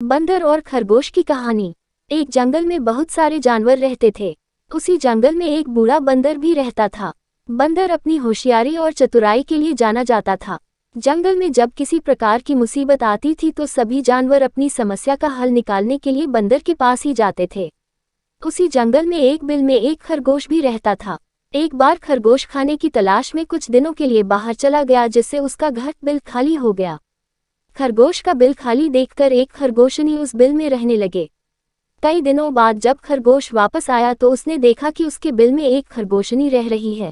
बंदर और खरगोश की कहानी। एक जंगल में बहुत सारे जानवर रहते थे। उसी जंगल में एक बूढ़ा बंदर भी रहता था। बंदर अपनी होशियारी और चतुराई के लिए जाना जाता था। जंगल में जब किसी प्रकार की मुसीबत आती थी तो सभी जानवर अपनी समस्या का हल निकालने के लिए बंदर के पास ही जाते थे। उसी जंगल में एक बिल में एक खरगोश भी रहता था। एक बार खरगोश खाने की तलाश में कुछ दिनों के लिए बाहर चला गया, जिससे उसका घर बिल खाली हो गया। खरगोश का बिल खाली देखकर एक खरगोशनी उस बिल में रहने लगे। कई दिनों बाद जब खरगोश वापस आया तो उसने देखा कि उसके बिल में एक खरगोशनी रह रही है।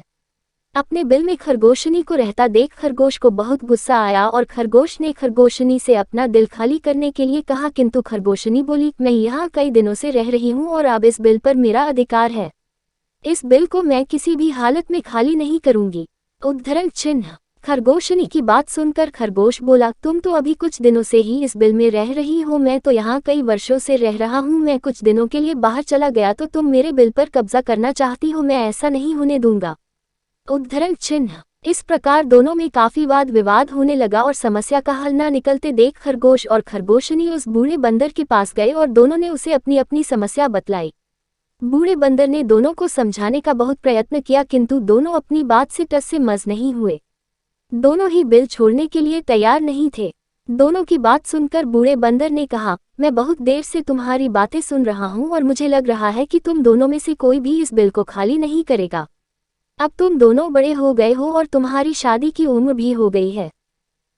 अपने बिल में खरगोशनी को रहता देख खरगोश को बहुत गुस्सा आया और खरगोश ने खरगोशनी से अपना दिल खाली करने के लिए कहा, किंतु खरगोशनी बोली, मैं यहाँ कई दिनों से रह रही हूँ और अब इस बिल पर मेरा अधिकार है। इस बिल को मैं किसी भी हालत में खाली नहीं करूँगी। उद्धरण चिन्ह। खरगोशनी की बात सुनकर खरगोश बोला, तुम तो अभी कुछ दिनों से ही इस बिल में रह रही हो, मैं तो यहाँ कई वर्षों से रह रहा हूँ। मैं कुछ दिनों के लिए बाहर चला गया तो तुम मेरे बिल पर कब्जा करना चाहती हो, मैं ऐसा नहीं होने दूंगा। उद्धरण चिन्ह। इस प्रकार दोनों में काफी वाद विवाद होने लगा और समस्या का हल न निकलते देख खरगोश और खरगोशनी उस बूढ़े बंदर के पास गए और दोनों ने उसे अपनी अपनी समस्या बतलाई। बूढ़े बंदर ने दोनों को समझाने का बहुत प्रयत्न किया, किंतु दोनों अपनी बात से टस से मस नहीं हुए। दोनों ही बिल छोड़ने के लिए तैयार नहीं थे। दोनों की बात सुनकर बूढ़े बंदर ने कहा, मैं बहुत देर से तुम्हारी बातें सुन रहा हूँ और मुझे लग रहा है कि तुम दोनों में से कोई भी इस बिल को खाली नहीं करेगा। अब तुम दोनों बड़े हो गए हो और तुम्हारी शादी की उम्र भी हो गई है।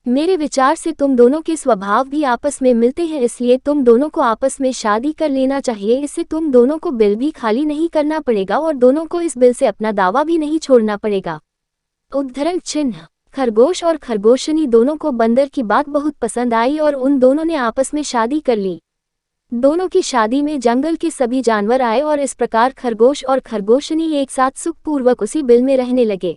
मेरे विचार से तुम दोनों के स्वभाव भी आपस में मिलते हैं, इसलिए तुम दोनों को आपस में शादी कर लेना चाहिए। इससे तुम दोनों को बिल भी खाली नहीं करना पड़ेगा और दोनों को इस बिल से अपना दावा भी नहीं छोड़ना पड़ेगा। उद्धरण चिन्ह। खरगोश और खरगोशनी दोनों को बंदर की बात बहुत पसंद आई और उन दोनों ने आपस में शादी कर ली। दोनों की शादी में जंगल के सभी जानवर आए और इस प्रकार खरगोश और खरगोशनी एक साथ सुखपूर्वक उसी बिल में रहने लगे।